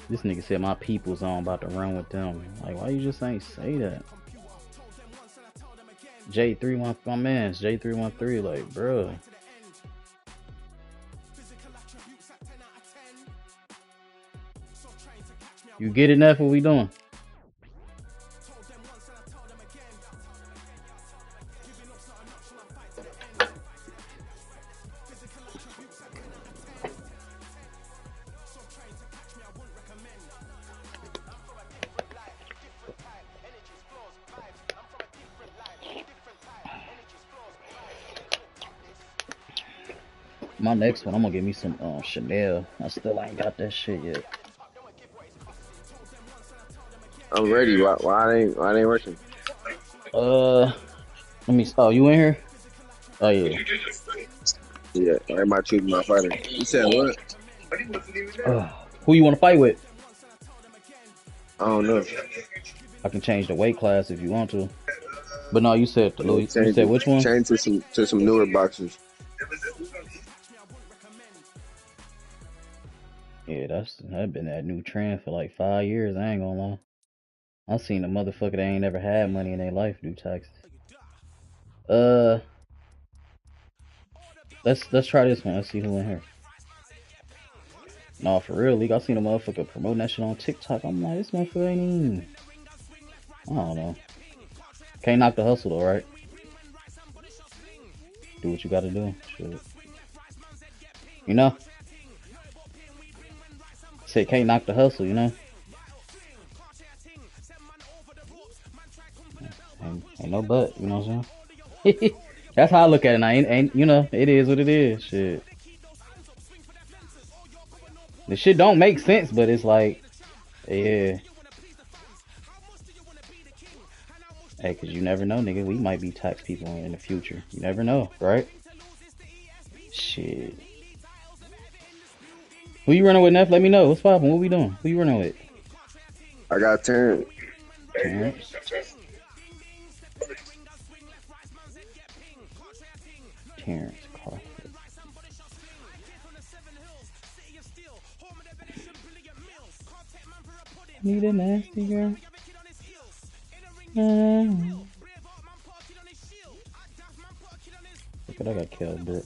This nigga said my people's on about to run with them. Like, why you just ain't say that? J31, my man's J313, like, bro. You get it, Neff? What we doing? My next one, I'm gonna get me some Chanel. I still ain't got that shit yet. I'm ready. Why it ain't working? Let me. Oh, you in here? Oh yeah. Yeah, I might choose my fighter. You said what? Who you want to fight with? I don't know. I can change the weight class if you want to. But no, you said Louis. You said which one? Change to some newer boxers. Yeah, that's been that new trend for like 5 years. I ain't gonna lie. I seen a motherfucker that ain't never had money in their life do taxes. Let's try this one. Let's see who in here. No, for real, League. I seen a motherfucker promoting that shit on TikTok. I'm like, this motherfucker ain't even. I don't know. Can't knock the hustle though, right? Do what you gotta do. Shit. You know? Said can't knock the hustle, you know? Ain't no but, you know what I'm saying? That's how I look at it now. Ain't you know, it is what it is. Shit. The shit don't make sense, but it's like, yeah. Hey, cause you never know, nigga. We might be tax people in the future. You never know, right? Shit. Who you running with, Neff? Let me know. What's poppin'? What we doing? Who you running with? I got Terrence. Terrence? Terrence Crawford. Need a nasty girl. Look at I got killed, bro.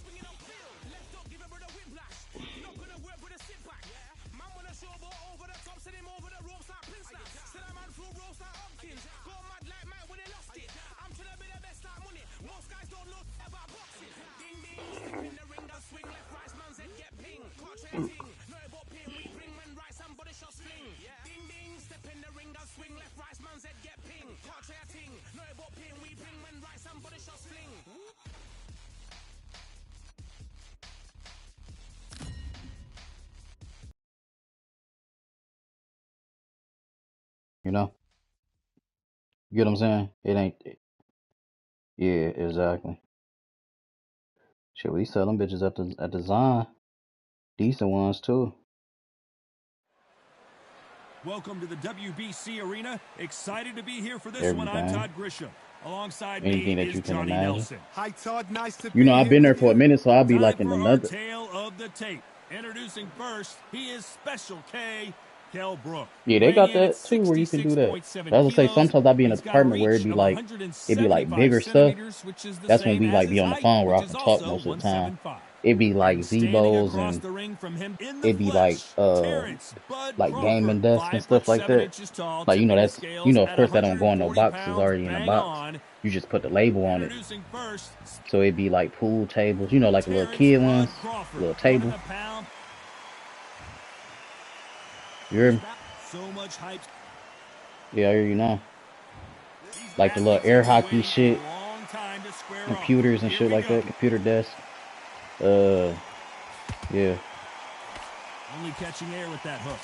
You know? You get what I'm saying? It ain't. Yeah, exactly. Shit, we sell them bitches at the Zion. Decent ones too. Welcome to the WBC Arena. Excited to be here for this Everything. one. I'm Todd Grisham. Alongside Anything me that you is can Johnny imagine. Nelson. Hi, Todd. Nice to you know, I've been there for a minute, so I'll be Time like in another. Tale of the tape. Introducing first, he is Special K. Kell Brook. Yeah, they got that too, where you can do that. I was gonna say sometimes I'll be in an apartment where it'd be like bigger stuff. That's when we like be on the phone where I can talk most of the time. It'd be like Zebos and it'd be like gaming desks and stuff like that. Like, you know, that's, you know, of course that don't go in no box, it's already in a box. You just put the label on it. So it'd be like pool tables, you know, like a little kid ones, little table. You hear me? Yeah, I hear you now. Like the little air hockey shit, computers and shit like that, computer desk. Yeah. Only catching air with that hook.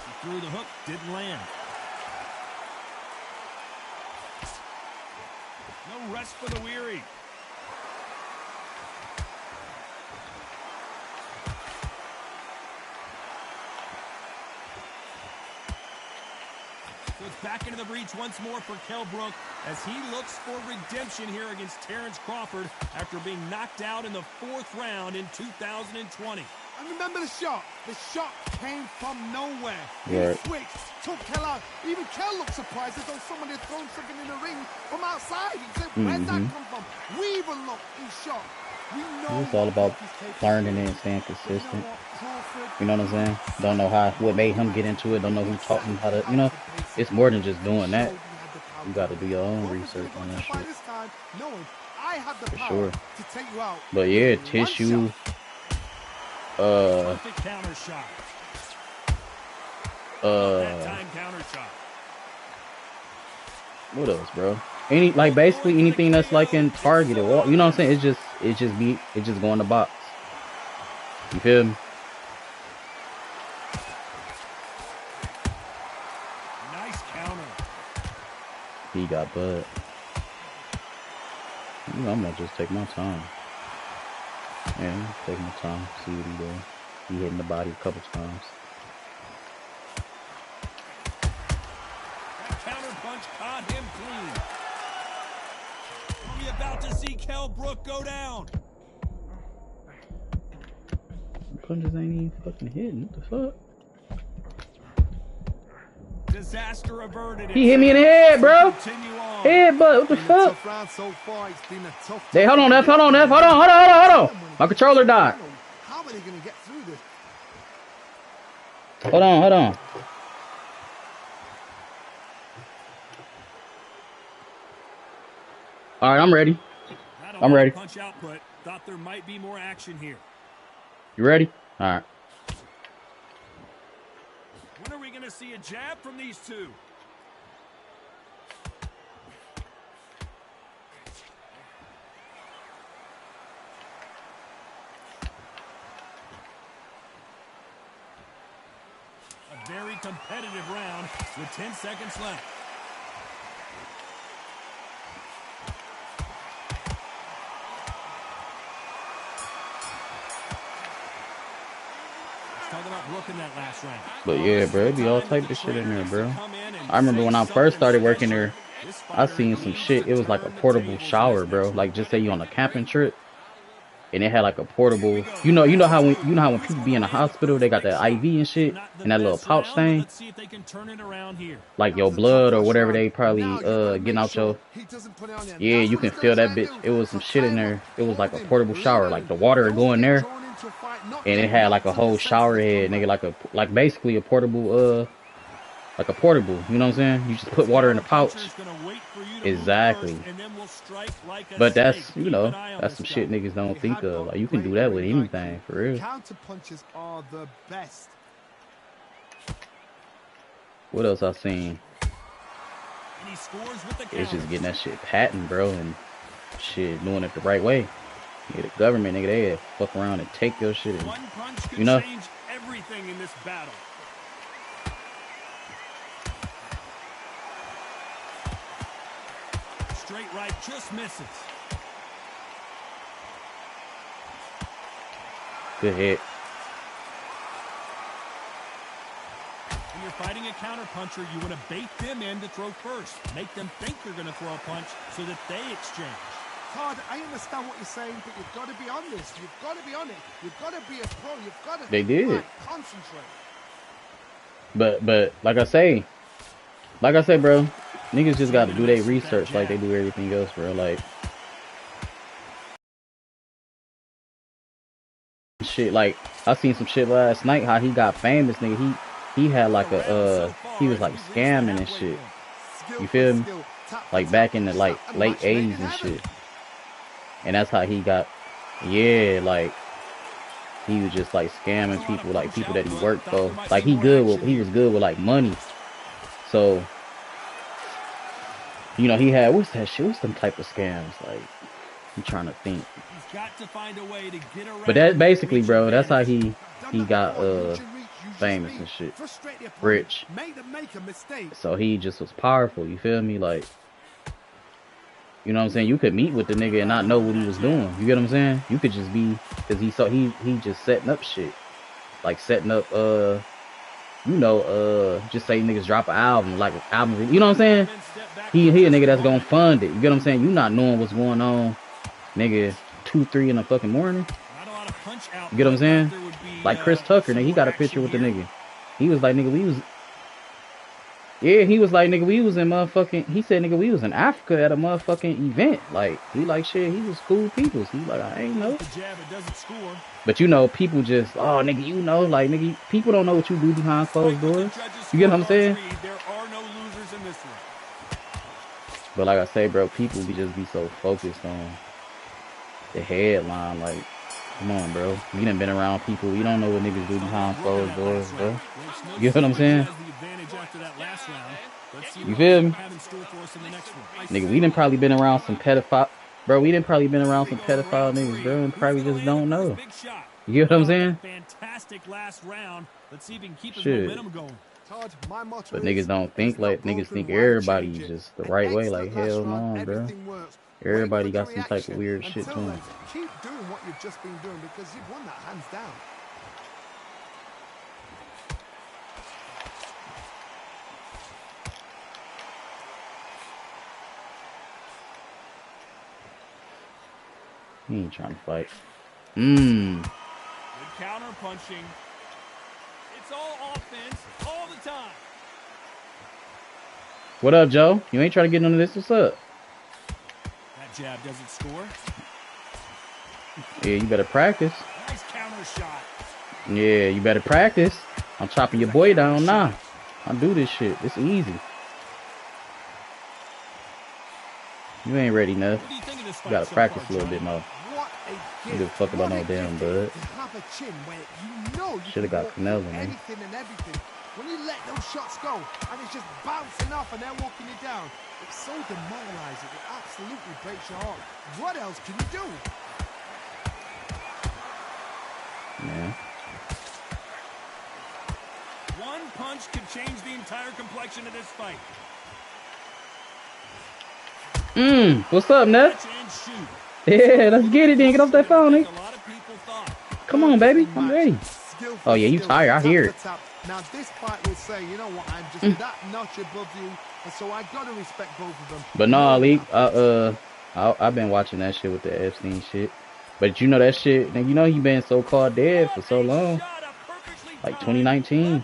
He threw the hook, didn't land. No rest for the weary. So it's back into the breach once more for Kell Brook as he looks for redemption here against Terrence Crawford after being knocked out in the 4th round in 2020. And remember the shot. The shot came from nowhere. Right. He switched, took Kell out. Even Kell looked surprised as though someone had thrown something in the ring from outside. He said, where'd that come from? We even looked in shock. We know it's all about learning and staying consistent. You know what I'm saying? Don't know what made him get into it. Don't know who taught him how to, you know. It's more than just doing that. You got to do your own research on that shit. For sure. But yeah, Tissue. Counter shot. What else, bro? Basically anything that's like in Target or, you know what I'm saying? It just go in the box. You feel me? Nice counter. He got bud. You know, I'm gonna just take my time. Yeah, take my time, see what he doing. He hitting the body a couple times. That counter punch caught him clean. Are we about to see Kell Brook go down? Punches ain't even fucking hitting. What the fuck? Disaster averted. He hit me in the head, bro. Head, but what the fuck? Hey, hold on, F. Hold on, F. Hold on. My controller died. How are they gonna get through this? Hold on. All right, I'm ready. I'm ready. Punch output. Thought there might be more action here. You ready? All right. When are we going to see a jab from these two? A very competitive round with 10 seconds left. Talking about Brook in that last round. But yeah, bro, it be all type of shit in there, bro. I remember when I first started working there, I seen some shit. It was like a portable shower, bro. Like, just say you on a camping trip, and it had like a portable. You know how when people be in the hospital, they got that IV and shit, and that little pouch thing, like your blood or whatever they probably getting out your. Yeah, you can feel that bitch. It was some shit in there. It was like a portable shower, like the water would go in there. And it had like a whole shower head, nigga, like basically a portable, like a portable, you know what I'm saying? You just put water in the pouch. Exactly. But that's, you know, that's some shit niggas don't think of. Like, you can do that with anything, for real. Counter punches are the best. What else I seen? It's just getting that shit patent, bro, and shit, doing it the right way. Yeah, the government, nigga, they fuck around and take your shit, and, you know. Change everything in this battle. Straight right, just misses. Good hit. When you're fighting a counter puncher, you want to bait them in to throw first. Make them think they're going to throw a punch so that they exchange. Todd, I understand what you're saying, but you've got to be on this. You've got to be on it. You've got to be a pro. You've got to. They did. Concentrate. But like I say, bro, niggas just got to do their research like they do everything else, bro. Like, shit, like I seen some shit last night. How he got famous, nigga. He had like a he was like scamming and shit. You feel me? Like back in the like late 80s and shit. And that's how he got, yeah, like, he was just, like, scamming people, like, people that he worked for. Like, he was good with, like, money. So, you know, he had, what's that shit? What's some type of scams? Like, I'm trying to think. But that, basically, bro, that's how he got, famous and shit. Rich. So he just was powerful, you feel me? Like, you know what I'm saying? You could meet with the nigga and not know what he was doing. You get what I'm saying? You could just be, because he just setting up shit. Like setting up you know, just say niggas drop an album, like an album, you know what I'm saying? He a nigga that's gonna fund it. You get what I'm saying? You not knowing what's going on, nigga, 2, 3 in the fucking morning. You get what I'm saying? Like Chris Tucker, nigga, he got a picture with the nigga. He was like, nigga, we was. Yeah, he was like, nigga, we was in motherfucking. He said, nigga, we was in Africa at a motherfucking event. Like, he like shit. He was cool people. He like, I ain't know. But you know, people just, oh, nigga, you know, like, nigga, people don't know what you do behind closed doors. You get what I'm saying? But like I say, bro, people just be so focused on the headline. Like, come on, bro. We done been around people. We don't know what niggas do behind closed doors, bro. You get what I'm saying? You feel me? Nigga, we done probably been around some pedophile. Bro, we done probably been around some pedophile niggas, bro, and probably just don't know. You get what I'm saying? Fantastic last round. Let's see if he can keep his Shit. momentum going. But niggas don't think like niggas think everybody just the right way. Like, hell no, bro. Everybody got some type of weird shit to them. Keep doing what you've just been doing because you've won that hands down. He ain't trying to fight. Good counter punching. It's all offense all the time. What up, Joe? You ain't trying to get none of this? What's up? That jab doesn't score. Yeah, you better practice. Nice counter shot. Yeah, you better practice. I'm chopping your boy down now. I do this shit. It's easy. You ain't ready enough. You gotta practice a little bit more. You give a fuck about no damn bud. Should've got Canelo, man. When you let those shots go and it's just bouncing off and they're walking you down, it's so demoralizing. It absolutely breaks your heart. What else can you do? Yeah. One punch could change the entire complexion of this fight. What's up, Ness? Yeah, let's get it then. Get off that phone, nigga. Come on, baby. I'm ready. Oh, yeah, you tired. I hear it. Now, this fight will say, you know what, I'm just that notch above you, and so I gotta respect both of them. But no, Leak, I've been watching that shit with the Epstein shit. But you know that shit, you know he been so-called dead for so long. Like 2019.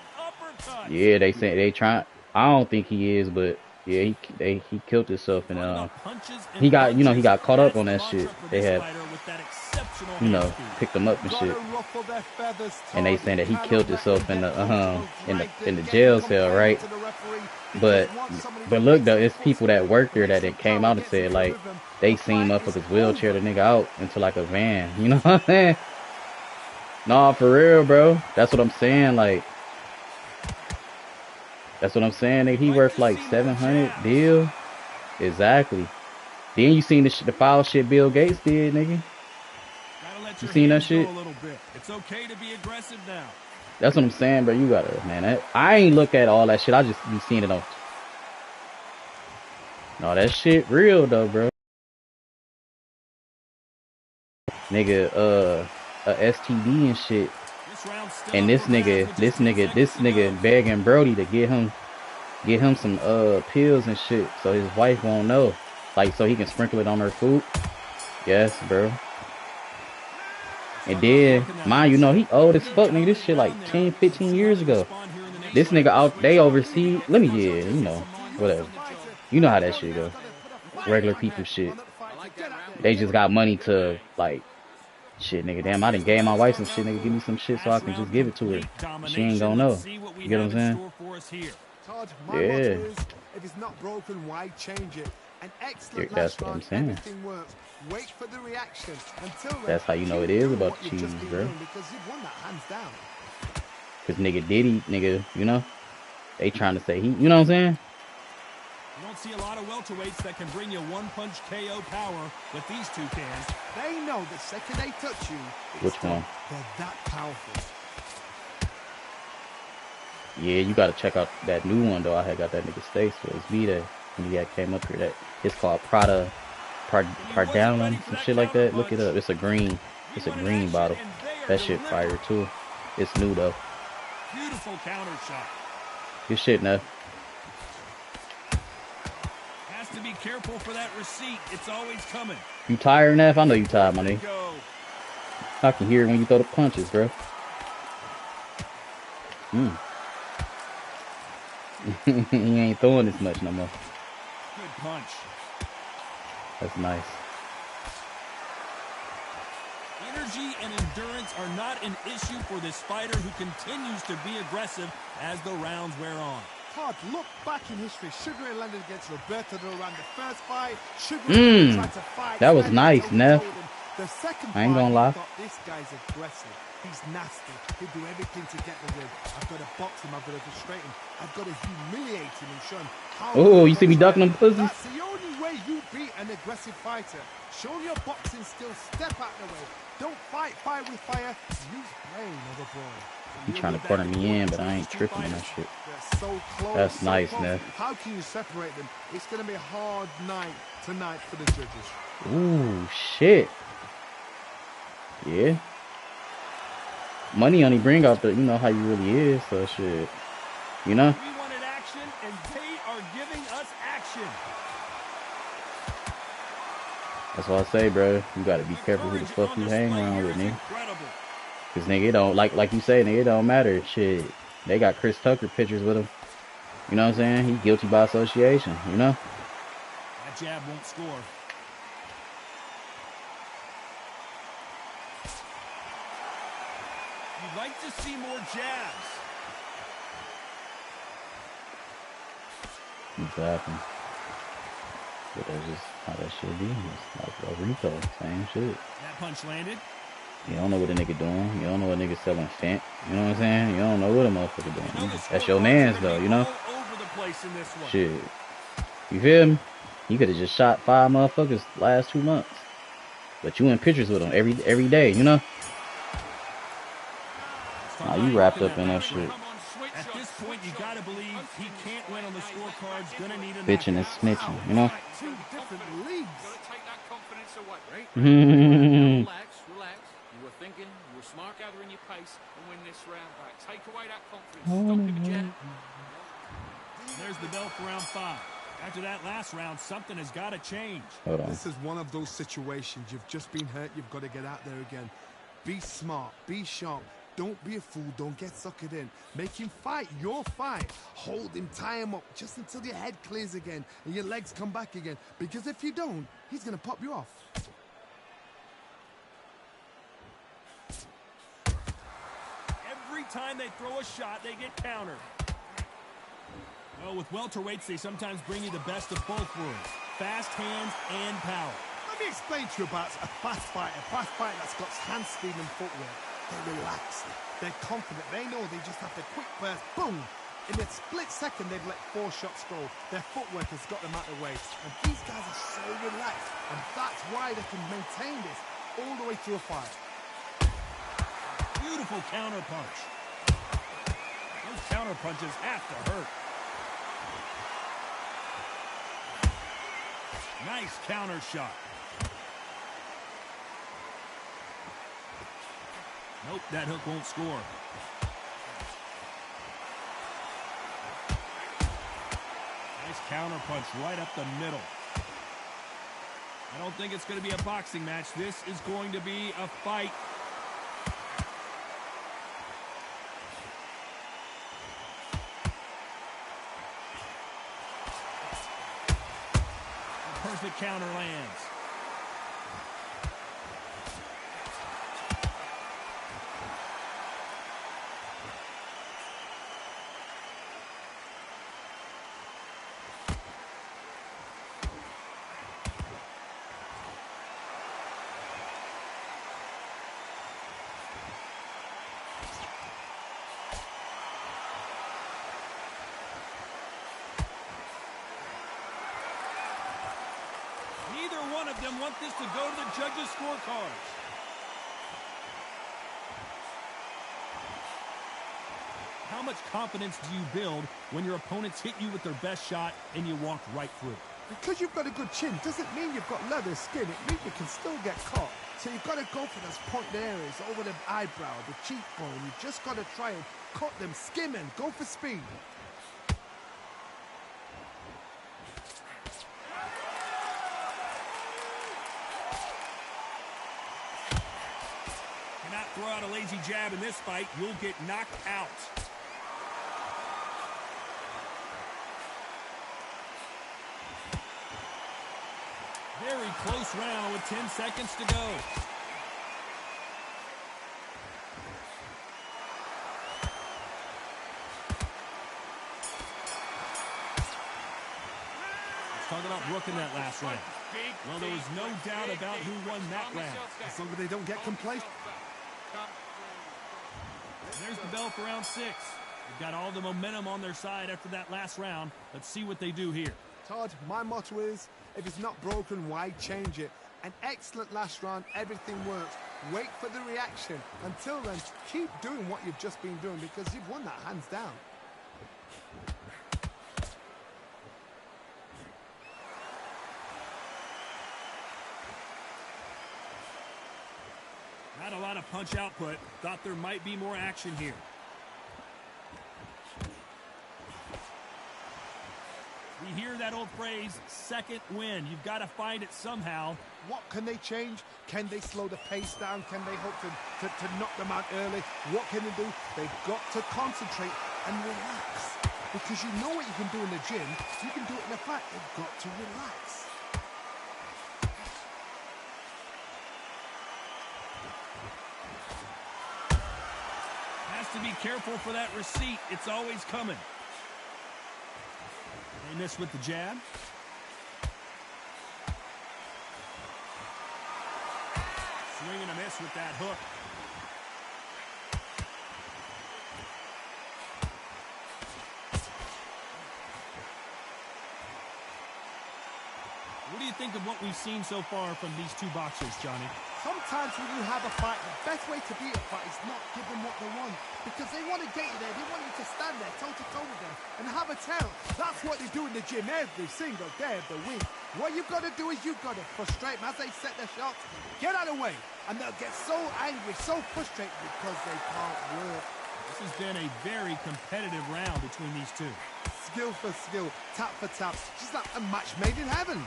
Yeah, they say they trying. I don't think he is, but yeah, he killed himself and he got caught up on that shit. They had, you know, picked him up and shit. And they saying that he killed himself in the jail cell, right? But look though, it's people that work there that came out and said like they seen motherfuckers wheelchair the nigga out into like a van. You know what I'm saying? Nah, for real, bro. That's what I'm saying. Like, that's what I'm saying. Nigga, he worth like 700 deal. Exactly. Then you seen the foul shit Bill Gates did, nigga. You seen that shit? It's okay to be aggressive now. That's what I'm saying, bro. You gotta, man. I ain't look at all that shit. I just be seeing it on. No, that shit real though, bro. Nigga, a STD and shit. And this nigga begging Brody to get him some pills and shit so his wife won't know. Like so he can sprinkle it on her food. Yes, bro. And then, mind you know, he old as fuck, nigga. This shit like 10, 15 years ago. This nigga out, they oversee, you know, whatever. You know how that shit go. Regular people shit. They just got money to, like, shit, nigga, damn, I done gave my wife some shit, nigga, give me some shit so I can just give it to her. She ain't gonna know. You get what I'm saying? Yeah. If it's not broken, why change it? An excellent that's what I'm saying. Everything works. Wait for the reaction. Until that's how you know it is about the cheese, bro. Because you've won that hands down. Cause nigga Diddy, nigga, you know, they trying to say he, you know what I'm saying? You don't see a lot of welterweights that can bring you one-punch KO power, but these two can. They know the second they touch you, which one? They're that powerful. Yeah, you gotta check out that new one though. I had got that nigga Stace for his V-Day when he came up here. That it's called Pardalum, some shit like that. Look it up. It's a green bottle. That shit fire too. It's new though. Beautiful counter shot. Good shit, Neff. Has to be careful for that receipt. It's always coming. You tired, Neff? I know you tired, my nigga. I can hear it when you throw the punches, bro. He ain't throwing this much no more. Good punch. That's nice. Energy and endurance are not an issue for this fighter who continues to be aggressive as the rounds wear on. Todd, look back in history. Sugar landed against Roberto Duran the first fight. Sugar tried to fight. That was nice, Neff. The second I ain't gonna lie. This guy's aggressive. He's nasty. He'll do everything to get the win. I've got to box him. I've got to frustrate him. I've got to humiliate him and show him how. Oh, you see me ducking them pussies? That's the only way you beat an aggressive fighter. Show your boxing skills. Step out the way. Don't fight fire with fire. Use brain of a boy. You trying to corner me in, but I ain't tripping on that shit. So close, that's nice, Neff. How can you separate them? It's going to be a hard night tonight for the judges. Ooh, shit. Yeah. Money only bring out the, you know, how you really is, so shit. You know? We wanted action, and they are giving us action. That's what I say, bro. You gotta be careful who the fuck you hang around with, nigga. Cause nigga, it don't, like you say, nigga, it don't matter. Shit. They got Chris Tucker pictures with him. You know what I'm saying? He's guilty by association, you know? That jab won't score. You'd like to see more jabs. Exactly. But that's just how that shit be. It's like a Rico, same shit. That punch landed. You don't know what a nigga doing. You don't know what a nigga selling fent. You know what I'm saying? You don't know what a motherfucker doing. That's your man's though, you know? Over the place in this one. Shit. You feel me? You could have just shot 5 motherfuckers last 2 months. But you in pictures with them every day, you know? Nah, you wrapped up in that shit. At this point, you gotta believe he can't win on the scorecards. Gonna need a Bitching and snitching, you know? Two different leagues. Gotta take that confidence away, right? Relax. You were thinking, you were smart gathering your pace and win this round back. Take away that confidence. Stop him again. There's the bell for round 5. After that last round, something has got to change. Hold on. This is one of those situations. You've just been hurt. You've got to get out there again. Be smart. Be sharp. Don't be a fool. Don't get suckered in. Make him fight your fight. Hold him. Tie him up just until your head clears again and your legs come back again. Because if you don't, he's going to pop you off. Every time they throw a shot, they get countered. Well, with welterweights, they sometimes bring you the best of both worlds. Fast hands and power. Let me explain to you about a fast fighter. A fast fighter that's got hand speed and footwork. They're relaxed. They're confident. They know they just have to quick burst. Boom! In a split second, they've let 4 shots go. Their footwork has got them out of the way. And these guys are so relaxed. And that's why they can maintain this all the way through a fight. Beautiful counter punch. Those counter punches have to hurt. Nice counter shot. Nope, that hook won't score. Nice counter punch right up the middle. I don't think it's going to be a boxing match. This is going to be a fight. A perfect counter lands. Neither one of them want this to go to the judges' scorecards. How much confidence do you build when your opponents hit you with their best shot and you walked right through? Because you've got a good chin doesn't mean you've got leather skin. It means you can still get caught. So you've got to go for those point areas over the eyebrow, the cheekbone. You've just got to try and cut them, skim and go for speed. Cannot throw out a lazy jab in this fight. You'll get knocked out. Very close round with 10 seconds to go. Let's talk about Brooke in that last round. Well, there was no doubt about who won that round. As long as they don't get complacent. There's the bell for round 6. They've got all the momentum on their side after that last round. Let's see what they do here. Todd, my motto is, if it's not broken, why change it? An excellent last round, everything works. Wait for the reaction. Until then, keep doing what you've just been doing because you've won that hands down. Not a lot of punch output. Thought there might be more action here. We hear that old phrase, second win. You've got to find it somehow. What can they change? Can they slow the pace down? Can they hope to knock them out early? What can they do? They've got to concentrate and relax. Because you know what you can do in the gym. You can do it in the fight. They've got to relax. Has to be careful for that receipt. It's always coming. They miss with the jab. Swing and a miss with that hook. What do you think of what we've seen so far from these two boxers, Johnny? Sometimes when you have a fight, the best way to beat a fight is not give them what they want. Because they want to get you there. They want you to stand there toe-to-toe with them and have a tell. That's what they do in the gym every single day of the week. What you've got to do is you've got to frustrate them as they set their shots. Get out of the way. And they'll get so angry, so frustrated because they can't work. This has been a very competitive round between these two. Skill for skill, tap for tap. Just like a match made in heaven.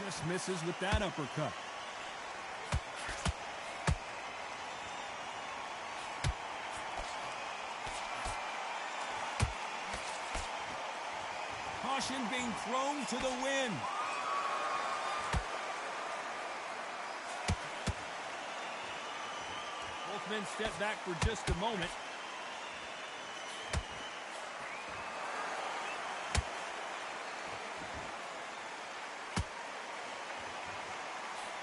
Just misses with that uppercut. Caution being thrown to the wind. Both men step back for just a moment.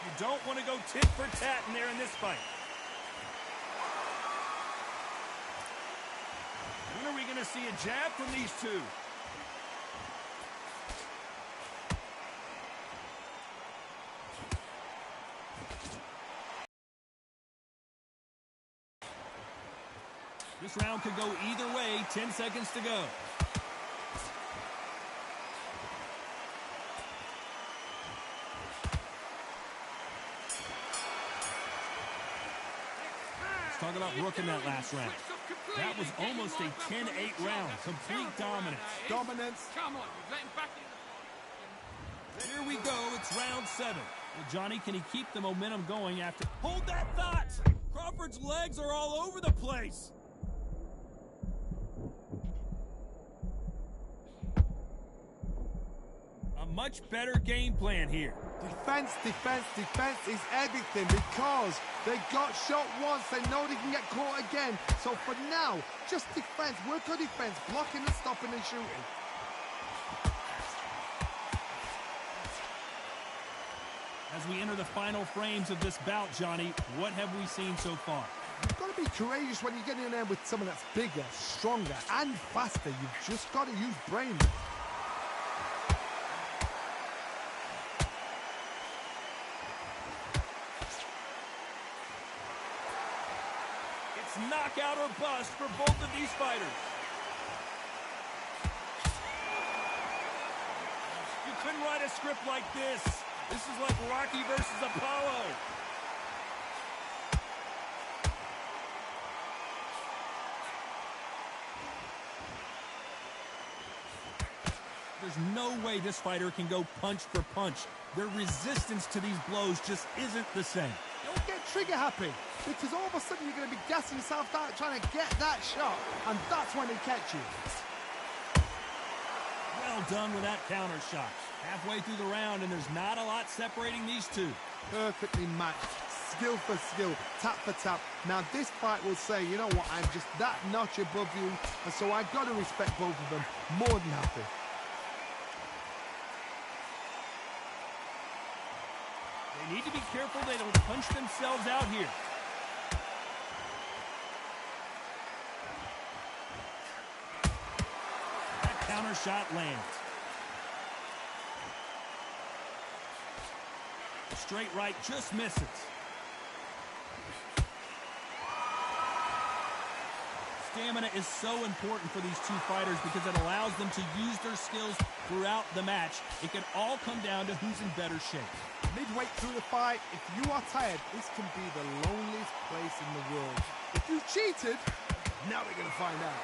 You don't want to go tit for tat in there in this fight. When are we going to see a jab from these two? This round could go either way. 10 seconds to go. Let's talk about Brooke in that last round. That was almost a 10-8 round. Complete dominance. Dominance. Come on, you let him back in. Here we go. It's round 7. Well, Johnny, can he keep the momentum going after... Hold that thought! Crawford's legs are all over the place. A much better game plan here. Defense, defense, defense is everything because they got shot once. They know they can get caught again. So for now, just defense. Work on defense. Blocking and stopping and shooting. As we enter the final frames of this bout, Johnny, what have we seen so far? You've got to be courageous when you get in there with someone that's bigger, stronger, and faster. You've just got to use brain. It's knockout or bust for both of these fighters. You couldn't write a a script like this. This is like Rocky versus Apollo. There's no way this fighter can go punch for punch. Their resistance to these blows just isn't the same. Don't get trigger happy, because all of a sudden you're going to be gassing yourself out trying to get that shot, and that's when they catch you. Well done with that counter shot. Halfway through the round, and there's not a lot separating these two. Perfectly matched, skill for skill, tap for tap. Now this fight will say, you know what, I'm just that notch above you, and so I've got to respect both of them more than happy. They need to be careful they don't punch themselves out here. That counter shot lands. The straight right just misses. Stamina is so important for these two fighters because it allows them to use their skills throughout the match. It can all come down to who's in better shape. Midway through the fight, if you are tired, this can be the loneliest place in the world. If you cheated, now we're going to find out.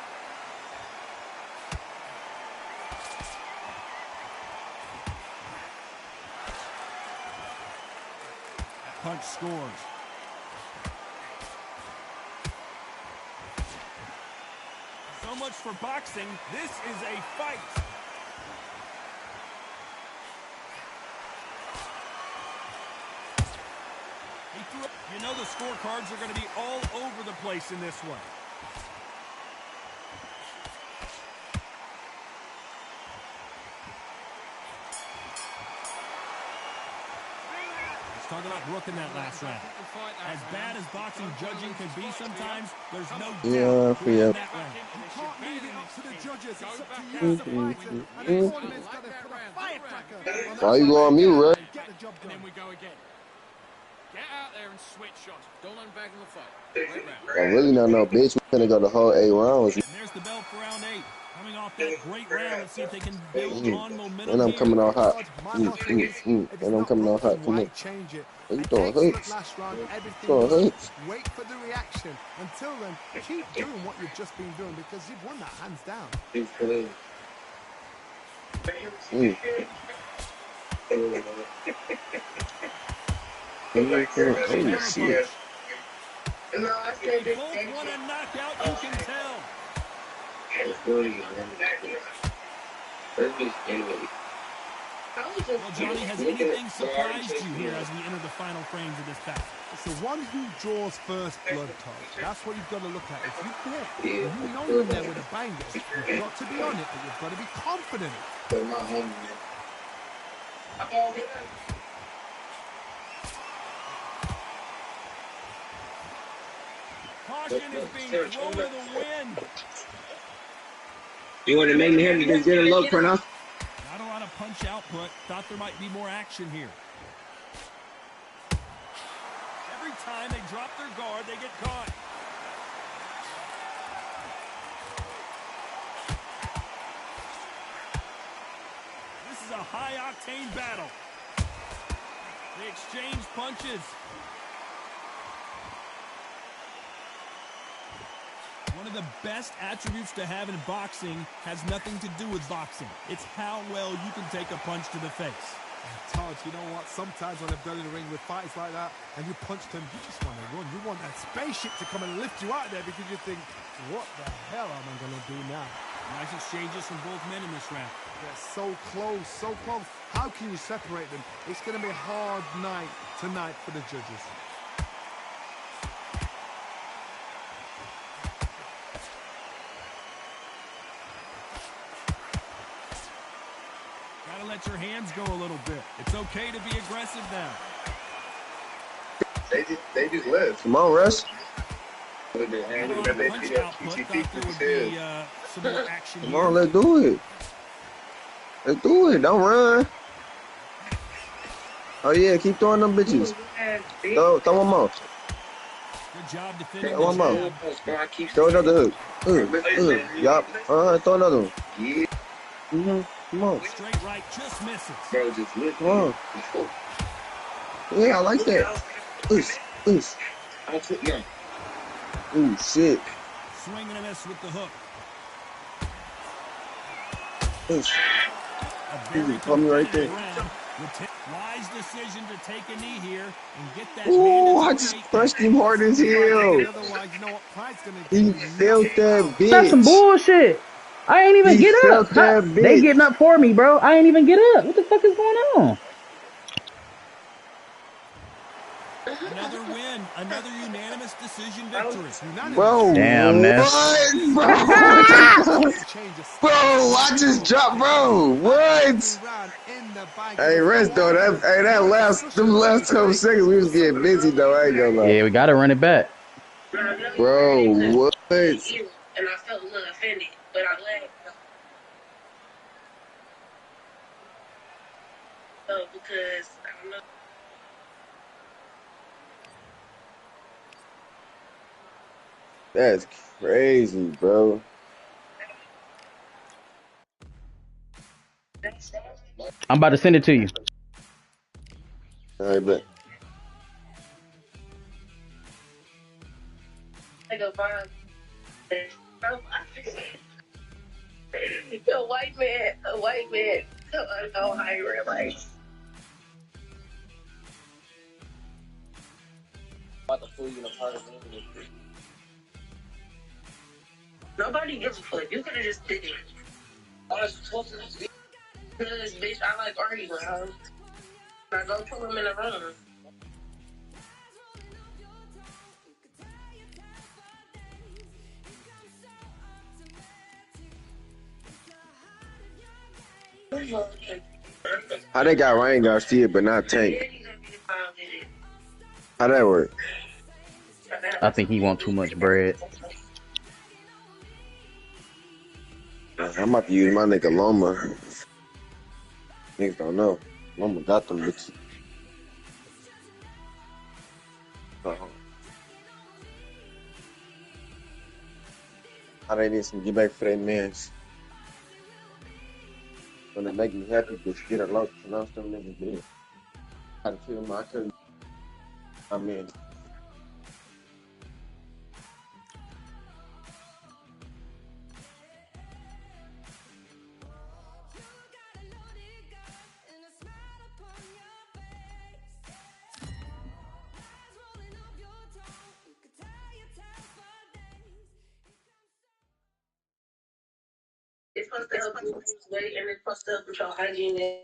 That punch scores. So much for boxing. This is a fight. You know the scorecards are going to be all over the place in this one. Let's talk about Brooke in that last round. As bad as boxing judging can be sometimes, there's no doubt Brooke in that round. You can't leave it up to the judges. It's up to you as the fighter. And the tournament's got to put a firecracker on that. Why you go on mute, Ray? Get the job And done. then we go again. Get out there and switch shots. Don't let them back in the fight. Right round. I really not know, bitch. We're gonna go the whole 8 rounds. And there's the bell for round 8. Coming off that great round, let's see if they can build on momentum. And I'm coming here. out hot. My motto is, if it's And I'm not coming out working, hot. Come why on. change it? Are you An throwing excellent hooks? last round, everything Throwing was- hooks? Wait for the reaction. Until then, keep doing what you've just been doing because you've won that hands down. Oh, shit. They both want a knockout, you can tell. Well, Johnny, has anything surprised you here as we enter the final frames of this battle? It's the one who draws first blood, Todd. That's what you've got to look at. If you hit, you know you're in there with a banger. You've got to be on it, but you've got to be confident. Caution is being thrown to the wind. You want to make me have to just get a low pronounce? Not a lot of punch output. Thought there might be more action here. Every time they drop their guard, they get caught. This is a high-octane battle. They exchange punches. One of the best attributes to have in boxing has nothing to do with boxing. It's how well you can take a punch to the face. Todd, you know what? Sometimes when I've done in the ring with fights like that, and you punch them, you just want to run. You want that spaceship to come and lift you out there because you think, what the hell am I going to do now? Nice exchanges from both men in this round. They're so close, so close. How can you separate them? It's going to be a hard night tonight for the judges. Gotta let your hands go a little bit. It's okay to be aggressive now. They just left. Come on, Russ. Not a lot of punch output. Thought there would be some more action Come here. on, let's do it. Let's do it. Don't run. Oh, yeah, keep throwing them bitches. Throw one more. Good job defending Throw one the more. jab. Throw another hook. Yup. Throw another one. Come on. Straight right, just misses. Bro, just look. Come on. Yeah, I like that. Oosh. I took no. Ooh, shit. Swing and a miss with the hook. Oosh. A very Call me right there. round. Wise decision to take a knee here and get that. Ooh, I just crushed him hard as hell. Otherwise, you know what Pride's gonna He do? felt that bitch. That's some bullshit. I ain't even get up. They getting up for me, bro. I ain't even get up. What the fuck is going on? Another win, another unanimous decision victory. Bro, damn, Ness. What? Bro, bro, I just dropped, bro. What? Hey, rest though. Them last couple seconds, we was getting busy though. I ain't gonna lie. Yeah, we gotta run it back. Bro, what? And I felt a little offended, but I laughed. Because I don't know. That's crazy, bro. I'm about to send it to you. All right, bet. I go find a white man, go higher, like. About to pull you in a part of it. Nobody gives a fuck. You could have just did it. I was supposed to be because, bitch, I like arguing, huh? I go pull him in the room. How they got Ryan Garcia but not Tank? How that work? I think he want too much bread. I'm about to use my nigga Loma. Niggas don't know. Loma got them bitches. How they need some get back for their mans. When they make me happy, just get a lot to pronounce them niggas dead. How to feel my cousin. I mean. It's supposed to help you lose weight and it's supposed to help with your hygiene.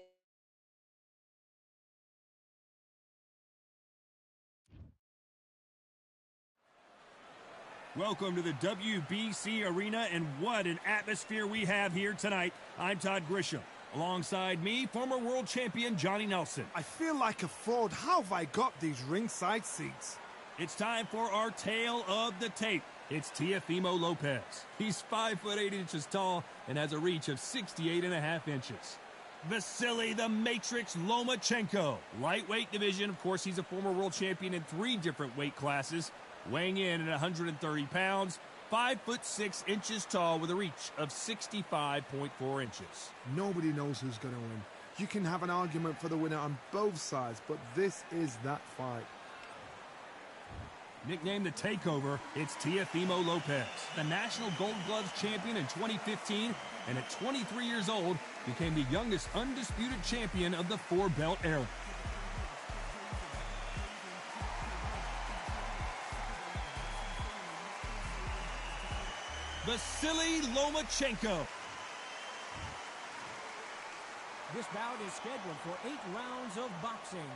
Welcome to the WBC Arena, and what an atmosphere we have here tonight. I'm Todd Grisham. Alongside me, former world champion Johnny Nelson. I feel like a fraud. How have I got these ringside seats? It's time for our tale of the tape. It's Teofimo Lopez. He's 5'8" tall and has a reach of 68.5 inches. Vasily the Matrix Lomachenko. Lightweight division. Of course, he's a former world champion in 3 different weight classes. Weighing in at 130 pounds, 5'6" tall with a reach of 65.4 inches. Nobody knows who's going to win. You can have an argument for the winner on both sides, but this is that fight. Nicknamed the Takeover, it's Teofimo Lopez. The National Gold Gloves champion in 2015, and at 23 years old, became the youngest undisputed champion of the 4-belt era. Vasily Lomachenko. This bout is scheduled for 8 rounds of boxing.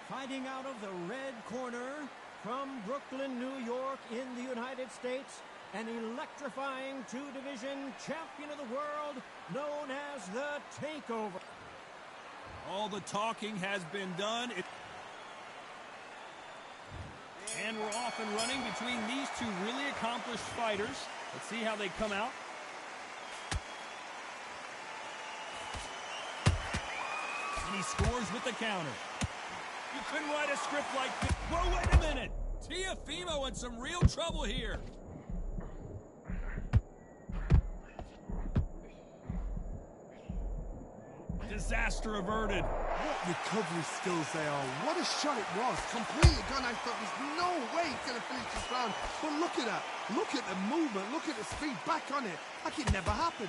Fighting out of the red corner from Brooklyn, New York in the United States, an electrifying 2-division champion of the world known as the Takeover. All the talking has been done. And we're off and running between these two really accomplished fighters. Let's see how they come out. And he scores with the counter. You couldn't write a script like this. Whoa, wait a minute. Teofimo in some real trouble here. Disaster averted. What recovery skills they are. What a shot it was. Completely gone. I thought there's no way he's going to finish this round. But look at that. Look at the movement. Look at the speed back on it. Like it never happened.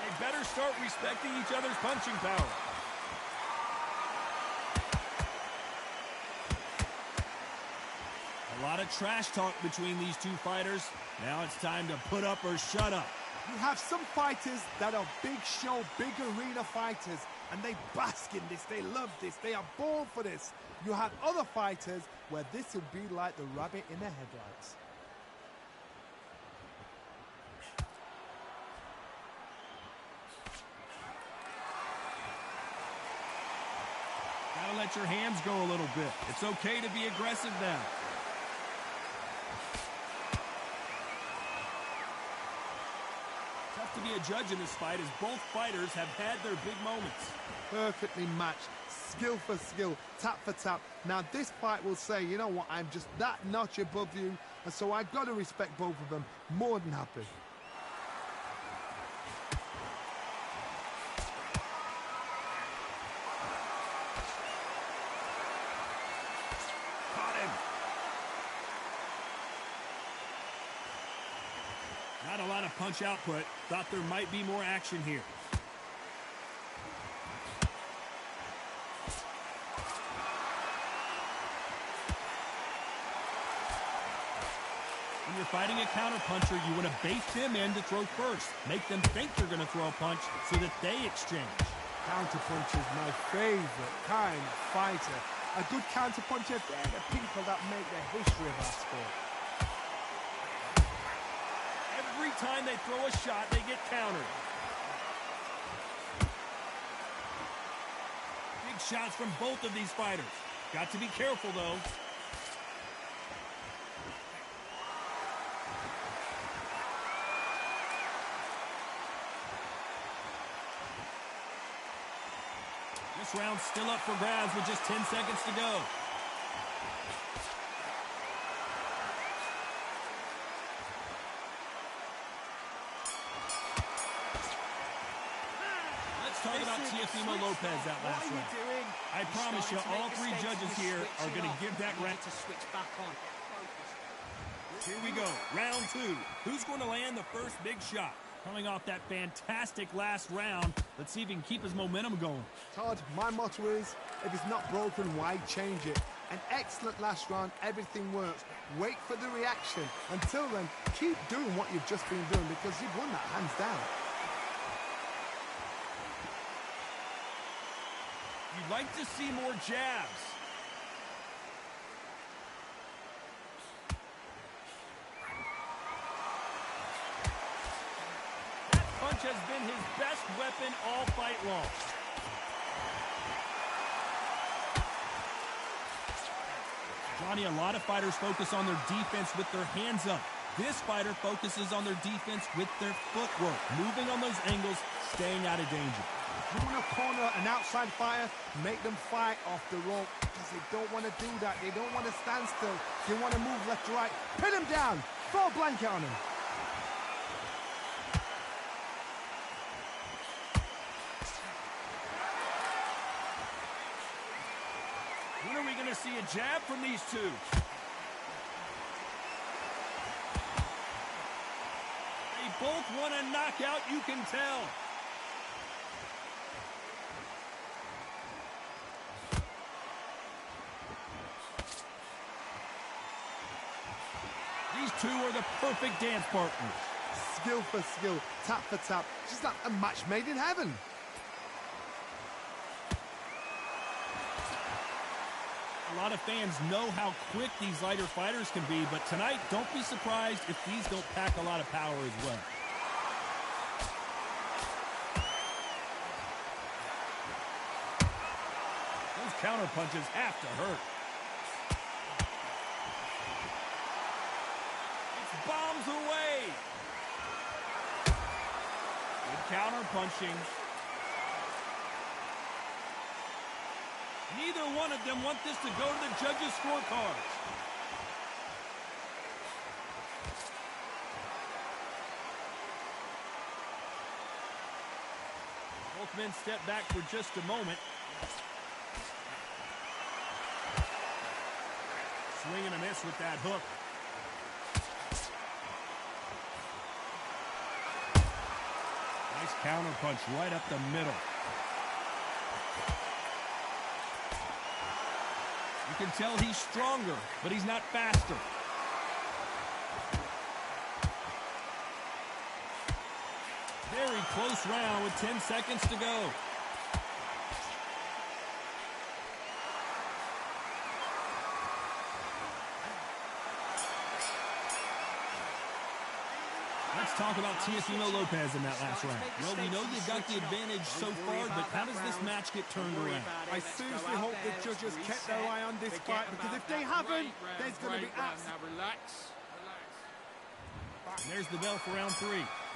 They better start respecting each other's punching power. A lot of trash talk between these two fighters. Now it's time to put up or shut up. You have some fighters that are big show, big arena fighters, and they bask in this. They love this. They are born for this. You have other fighters where this will be like the rabbit in the headlights. Gotta let your hands go a little bit. It's okay to be aggressive now. Tough to be a judge in this fight as both fighters have had their big moments. Perfectly matched, skill for skill, tap for tap. Now this fight will say, you know what, I'm just that notch above you, and so I've got to respect both of them. More than happy. Caught him. Not a lot of punch output. Thought there might be more action here. When you're fighting a counterpuncher, you want to bait them in to throw first. Make them think you're going to throw a punch so that they exchange. Counterpunch is my favorite kind of fighter. A good counterpuncher, they're the people that make the history of our sport. Every time they throw a shot, they get countered. Big shots from both of these fighters. Got to be careful, though. This round's still up for grabs with just 10 seconds to go. Let's talk about Teofimo Lopez that last round. I promise you, all three judges here are going to give that round to switch back on. Here we go, round two. Who's going to land the first big shot? Coming off that fantastic last round, let's see if he can keep his momentum going. Todd, my motto is, if it's not broken, why change it? An excellent last round, everything works. Wait for the reaction. Until then, keep doing what you've just been doing because you've won that hands down. You'd like to see more jabs. That punch has been his best weapon all fight long. Johnny, a lot of fighters focus on their defense with their hands up. This fighter focuses on their defense with their footwork, moving on those angles, staying out of danger. You want to corner an outside fighter, make them fight off the rope because they don't want to do that. They don't want to stand still. They want to move left to right. Pin him down. Throw a blanket on him. When are we going to see a jab from these two? They both want a knockout, you can tell. These two are the perfect dance partners. Skill for skill, tap for tap. Just like a match made in heaven. A lot of fans know how quick these lighter fighters can be, but tonight, don't be surprised if these don't pack a lot of power as well. Those counter punches have to hurt. It's bombs away. Good counter punching. Neither one of them want this to go to the judges' scorecards. Both men step back for just a moment. Swing and a miss with that hook. Nice counter punch right up the middle. You can tell he's stronger, but he's not faster. Very close round with 10 seconds to go. Let's talk about Teofimo Lopez in that last round. Well, we know you've got the advantage so far, but how does this match get turned around? I seriously hope the judges kept their eye on this fight, because if they haven't, there's going to be absolute... Now relax. And there's the bell for round 3.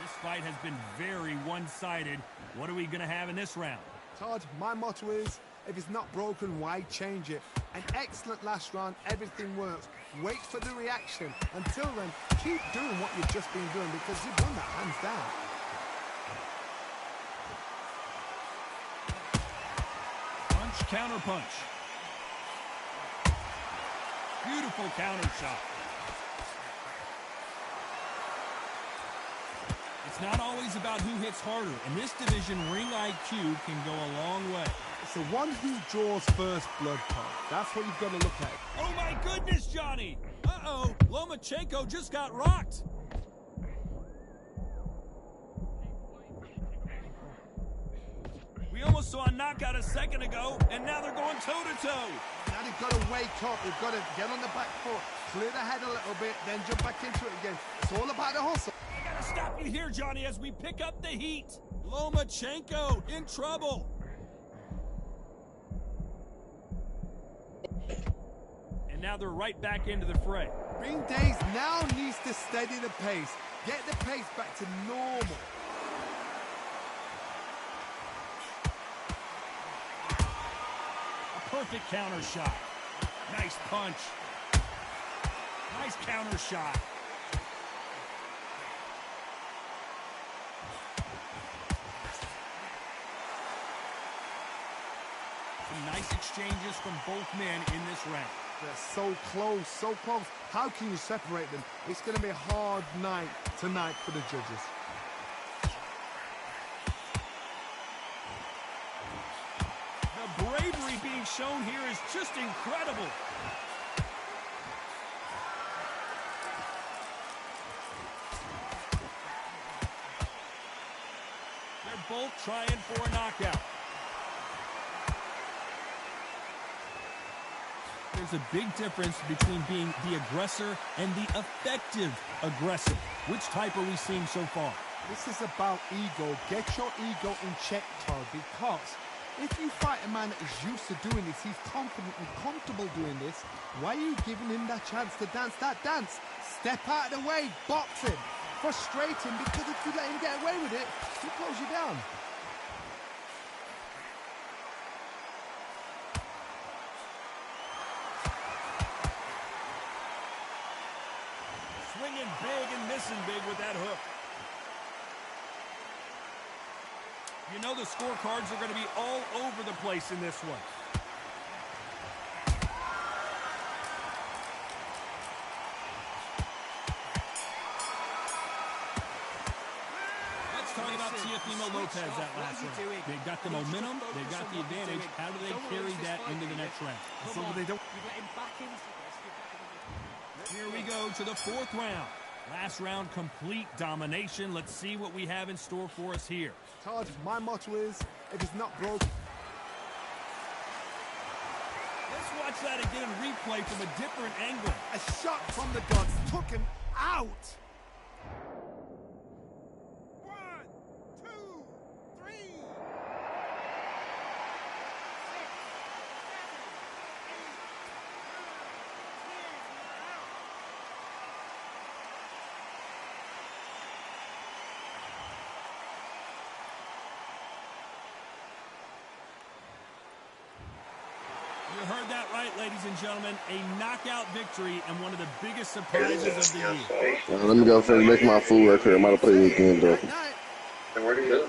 This fight has been very one-sided. What are we going to have in this round? Todd, my motto is, if it's not broken, why change it? An excellent last round, everything works. Wait for the reaction. Until then, keep doing what you've just been doing, because you've won that hands down. Punch, counter punch. Beautiful counter shot. It's not always about who hits harder. In this division, ring IQ can go a long way. It's the one who draws first blood, Todd. That's what you've got to look at. Oh my goodness, Johnny! Uh-oh, Lomachenko just got rocked. We almost saw a knockout a second ago, and now they're going toe-to-toe. Now they've got to wake up. They've got to get on the back foot, clear the head a little bit, then jump back into it again. It's all about the hustle. I gotta stop you here, Johnny, as we pick up the heat. Lomachenko in trouble. And now they're right back into the fray. Ring Days now needs to steady the pace. Get the pace back to normal. A perfect counter shot. Nice punch. Nice counter shot. Some nice exchanges from both men in this round. They're so close, so close. How can you separate them? It's going to be a hard night tonight for the judges. The bravery being shown here is just incredible. They're both trying for a knockout. There's a big difference between being the aggressor and the effective aggressor. Which type are we seeing so far? This is about ego. Get your ego in check, Todd, because if you fight a man that is used to doing this, he's confident and comfortable doing this, why are you giving him that chance to dance that dance? Step out of the way, box him, frustrate him, because if you let him get away with it, he'll close you down. Swinging big and missing big with that hook. You know the scorecards are going to be all over the place in this one. Let's talk about Teofimo Lopez that last round. They've got the momentum, they've got the advantage. How do they carry that into the next round? So they don't. Here we go to the fourth round. Last round, complete domination. Let's see what we have in store for us here. Todd, my motto is, if it's not broke. Let's watch that again in replay from a different angle. A shot from the guts took him out. 1, 2, 3. 6, 7, 8, 9, 10, 11, 12. You heard that right, ladies and gentlemen. A knockout victory and one of the biggest surprises of the year. Let me go finish making my food right here. I'm about to play this game, though. Night. And where do you go?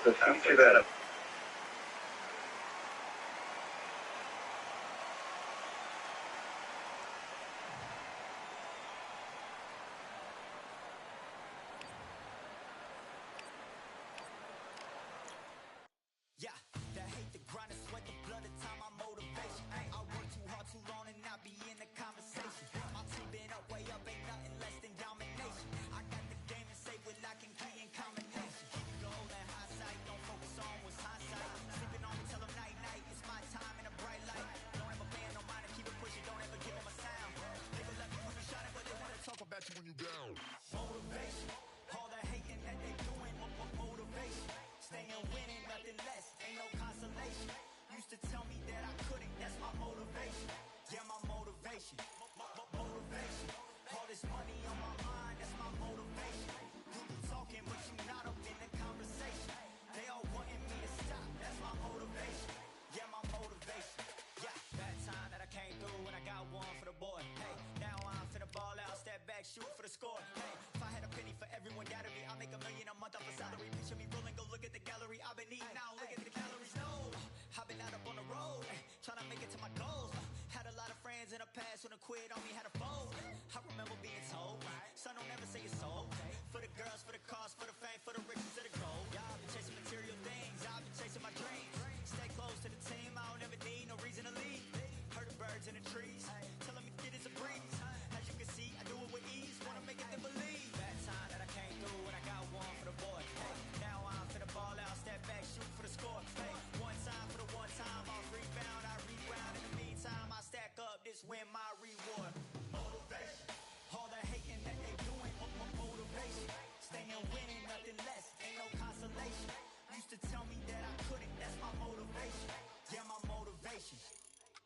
when I quit on me had a fold. I remember being told, son, don't ever say it's sold. For the girls, for the cars, for the fame, for the riches, to the gold. Yeah, I've been chasing material things, I've been chasing my dreams. Stay close to the team, I don't ever need no reason to leave. Heard the birds in the trees, telling me get it's a breeze. As you can see, I do it with ease, wanna make it them believe. That time that I came through and I got one for the boy. Hey, now I'm finna ball out, step back, shoot for the score. Hey, one time for the one time, I'll rebound, I reground. In the meantime, I stack up, this win my reward. Motivation, all the hating that they doing, motivation. Staying winning, nothing less, ain't no consolation. Used to tell me that I couldn't, that's my motivation. Yeah, my motivation.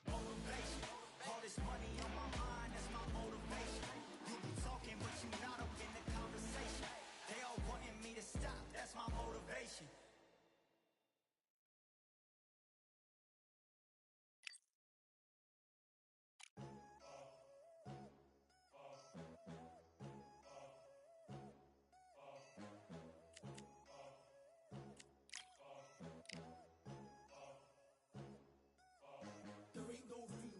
Motivation, all this money on my mind, that's my motivation. You be talking, but you not up in the conversation. They all wanting me to stop, that's my motivation. There ain't no room.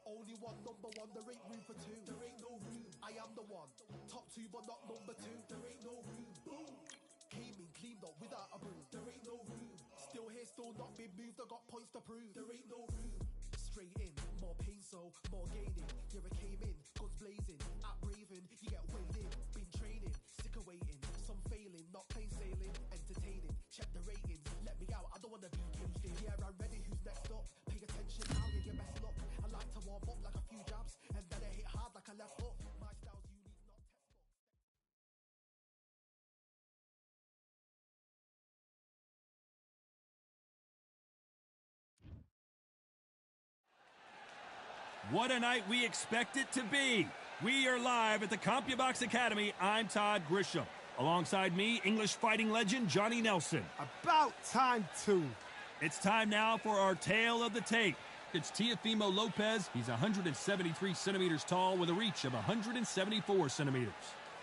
Only one number one, there ain't room for two. There ain't no room. I am the one. Top two, but not number two. There ain't no room. Boom. Came in, cleaned up without a broom. There ain't no room. Still here, still not been moved. I got points to prove. There ain't no room. Straight in, more pain, so more gaining. Here I came in, guns blazing. At Raven, you get weighed in. Been training, sick of waiting. Some failing, not plain sailing. Entertaining, check the ratings. Let me out, I don't wanna be caged in. Yeah, I'm ready, who's next up? Pay attention, how you get best luck. I like to warm up like a few jabs, and then I hit hard like a left hook. My style's unique, not textbook. What a night we expect it to be. We are live at the CompuBox Academy. I'm Todd Grisham. Alongside me, English fighting legend Johnny Nelson. About time too. It's time now for our tale of the tape. It's Teofimo Lopez. He's 173 centimeters tall with a reach of 174 centimeters.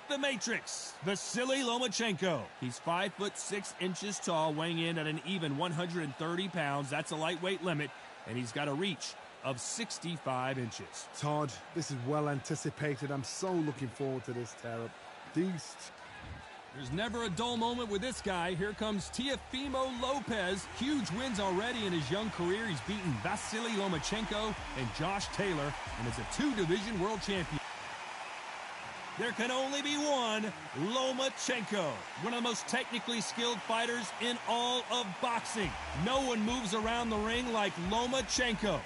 The Matrix, Vasily Lomachenko. He's 5'6" tall, weighing in at an even 130 pounds. That's a lightweight limit, and he's got a reach of 65 inches. Todd, this is well anticipated. I'm so looking forward to this tear-up. Beast. There's never a dull moment with this guy. Here comes Teofimo Lopez. Huge wins already in his young career. He's beaten Vasily Lomachenko and Josh Taylor and is a two-division world champion. There can only be one, Lomachenko, one of the most technically skilled fighters in all of boxing. No one moves around the ring like Lomachenko.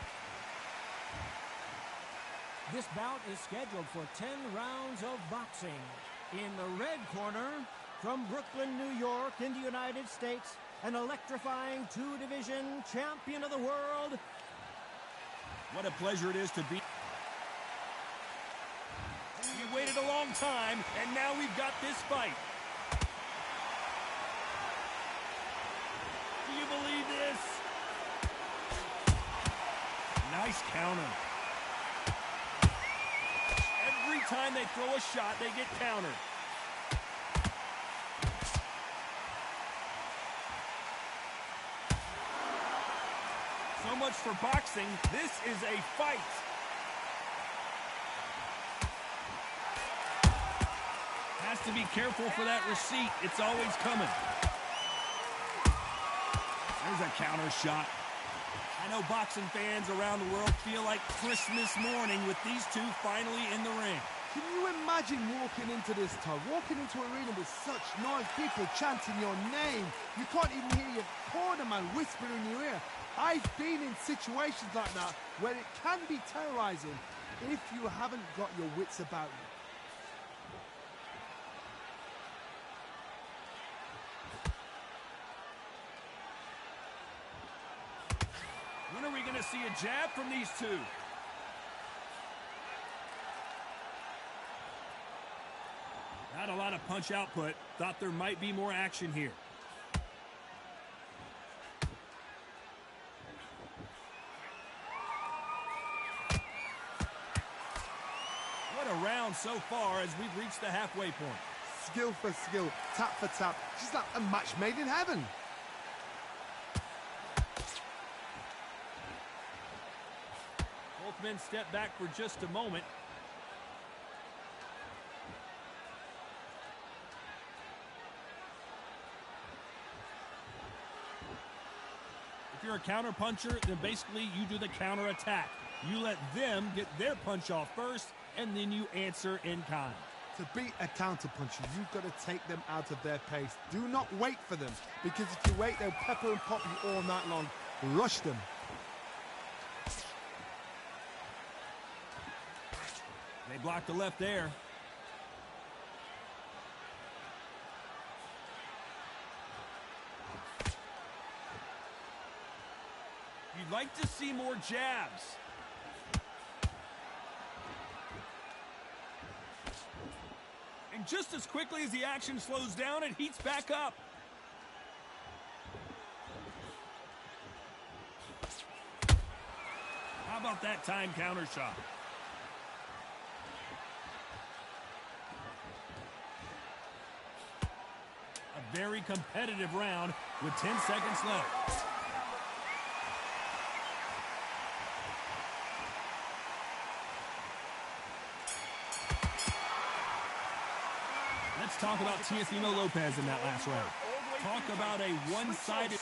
This bout is scheduled for 10 rounds of boxing. In the red corner, from Brooklyn, New York, in the United States, an electrifying two-division champion of the world. What a pleasure it is to be. We waited a long time, and now we've got this fight. Do you believe this? Nice counter. Every time they throw a shot, they get countered. So much for boxing. This is a fight. Has to be careful for that receipt. It's always coming. There's a counter shot. I know boxing fans around the world feel like Christmas morning with these two finally in the ring. Can you imagine walking into this, Todd? Walking into an arena with such noise, people chanting your name. You can't even hear your cornerman whispering in your ear. I've been in situations like that where it can be terrorizing if you haven't got your wits about you. When are we going to see a jab from these two? Not a lot of punch output. Thought there might be more action here. What a round so far as we've reached the halfway point. Skill for skill, tap for tap. She's like a match made in heaven. Both men step back for just a moment. If you're a counter puncher, then basically you do the counter attack. You let them get their punch off first, and then you answer in kind. To beat a counter puncher, you've got to take them out of their pace. Do not wait for them, because if you wait, they'll pepper and pop you all night long. Rush them. They blocked the left there. You'd like to see more jabs. And just as quickly as the action slows down, it heats back up. How about that time counter shot? A very competitive round with 10 seconds left. Let's talk about Teofimo Lopez in that last round. Talk about a one-sided...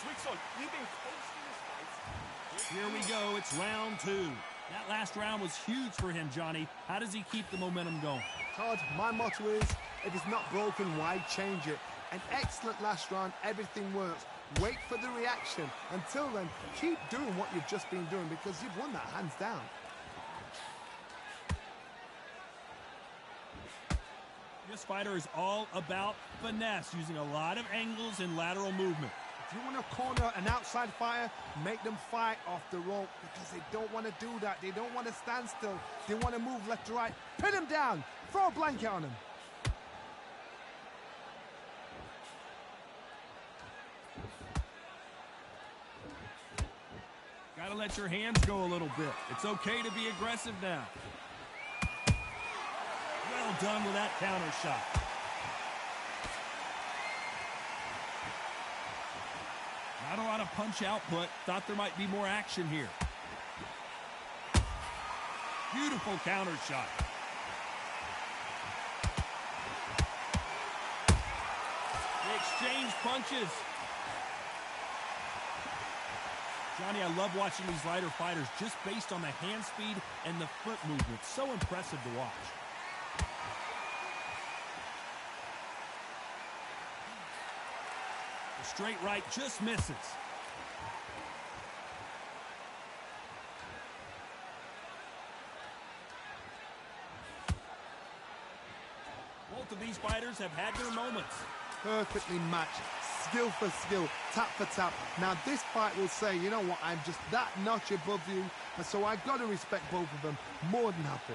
Here we go, it's round 2. That last round was huge for him, Johnny. How does he keep the momentum going? Todd, my motto is, if it's not broken, why change it? An excellent last round, everything works. Wait for the reaction. Until then, keep doing what you've just been doing, because you've won that hands down. This fighter is all about finesse, using a lot of angles and lateral movement. If you want to corner an outside fighter, make them fight off the rope, because they don't want to do that. They don't want to stand still. They want to move left to right. Pin him down. Throw a blanket on him. Gotta let your hands go a little bit. It's okay to be aggressive now. Well done with that counter shot. Not a lot of punch output. Thought there might be more action here. Beautiful counter shot. They exchange punches. Johnny, I love watching these lighter fighters just based on the hand speed and the foot movement. So impressive to watch. The straight right just misses. Both of these fighters have had their moments. Perfectly matched. Skill for skill, tap for tap. Now this fight will say, you know what, I'm just that notch above you, and so I've got to respect both of them more than happy.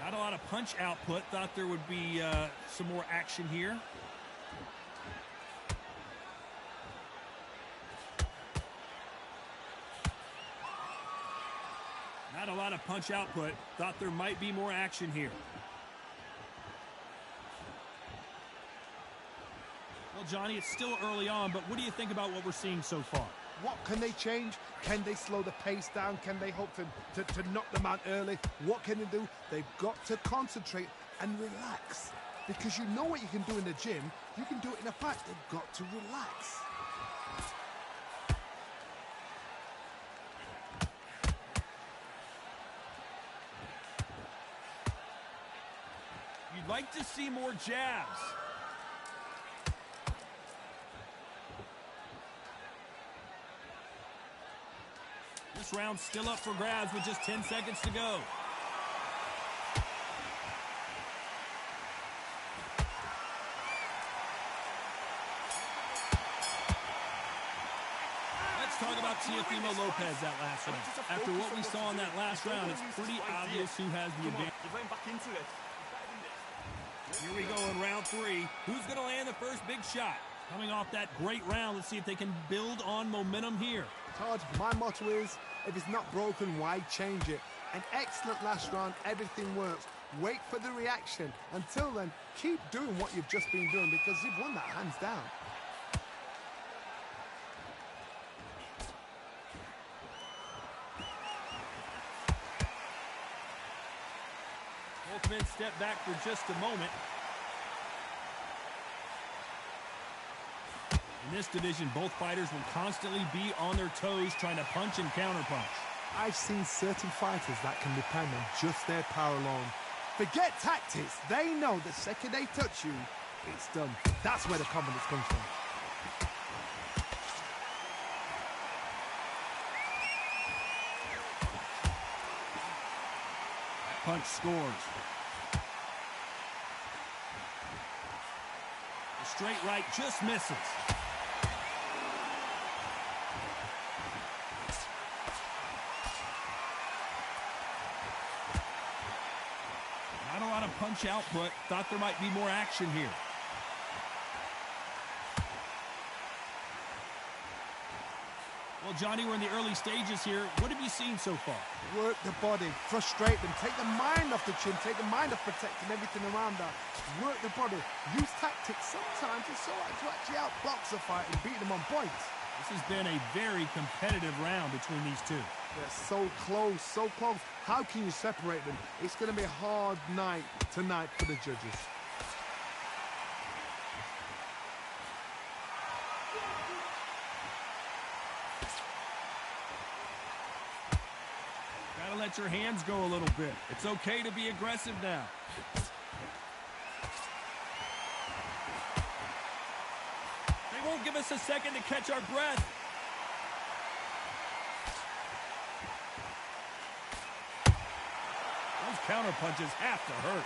Not a lot of punch output. Thought there would be some more action here. Not a lot of punch output. Thought there might be more action here. Well, Johnny, it's still early on, but what do you think about what we're seeing so far? What can they change? Can they slow the pace down? Can they hope to knock them out early? What can they do? They've got to concentrate and relax. Because you know what you can do in the gym, you can do it in a fight. They've got to relax. You'd like to see more jabs. This round's still up for grabs with just 10 seconds to go. Let's talk about Teofimo Lopez that last round. After what we saw in that last round, it's pretty obvious who has the advantage. Here we go in round 3. Who's going to land the first big shot? Coming off that great round, let's see if they can build on momentum here. Todd, my motto is, if it's not broken, why change it? An excellent last round, everything works. Wait for the reaction. Until then, keep doing what you've just been doing, because you've won that hands down. Both men step back for just a moment. In this division, both fighters will constantly be on their toes trying to punch and counterpunch. I've seen certain fighters that can depend on just their power alone. Forget tactics. They know the second they touch you, it's done. That's where the confidence comes from. That punch scores. The straight right just misses. Not a lot of punch output. Thought there might be more action here. Well, Johnny, we're in the early stages here. What have you seen so far? Work the body, frustrate them, take the mind off the chin, take the mind off protecting everything around that. Work the body, use tactics. Sometimes it's so hard to actually outbox a fight and beat them on points. This has been a very competitive round between these two. They're so close, so close. How can you separate them? It's going to be a hard night tonight for the judges. Gotta let your hands go a little bit. It's okay to be aggressive now. They won't give us a second to catch our breath. Those counter punches have to hurt.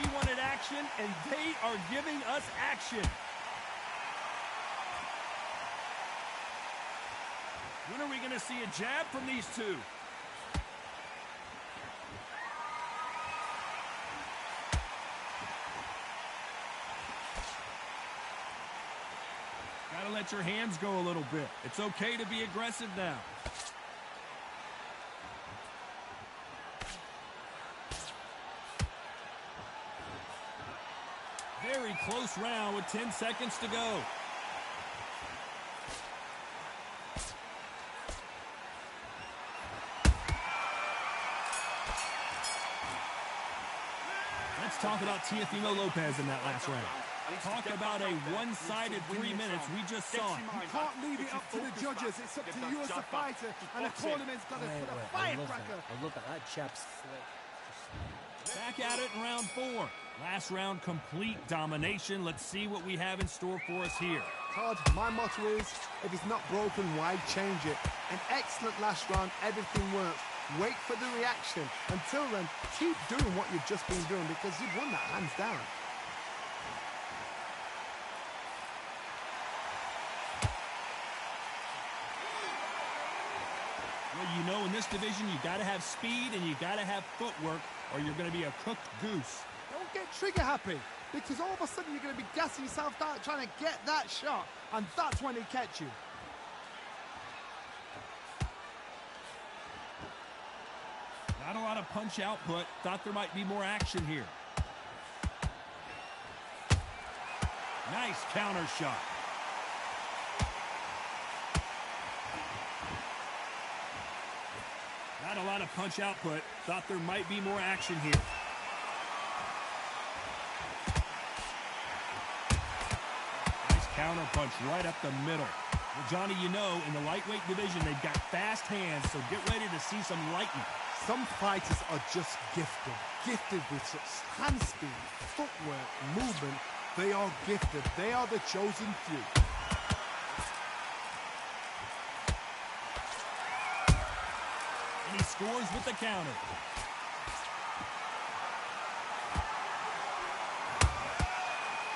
We wanted action, and they are giving us action. When are we going to see a jab from these two? Gotta let your hands go a little bit. It's okay to be aggressive now. Very close round with 10 seconds to go. Let's talk about Teofimo Lopez in that last round. Talk about a one-sided 3 minutes. We just saw it. You can't leave it up to the judges. It's up to you as a fighter, and the tournament's got to put a firecracker. Look at that chap's slick. Back at it in round 4. Last round, complete domination. Let's see what we have in store for us here. Todd, my motto is, if it's not broken, why change it? An excellent last round, everything works. Wait for the reaction. Until then, keep doing what you've just been doing because you've won that hands down. Well, you know, in this division, you got to have speed and you got to have footwork or you're going to be a cooked goose. Don't get trigger happy because all of a sudden you're going to be gassing yourself out trying to get that shot, and that's when they catch you. Not a lot of punch output. Thought there might be more action here. Nice counter shot. Not a lot of punch output. Thought there might be more action here. Nice counter punch right up the middle. Well, Johnny, you know, in the lightweight division, they've got fast hands, so get ready to see some lightning. Some fighters are just gifted with such hand speed, footwork, movement. They are gifted. They are the chosen few. And he scores with the counter.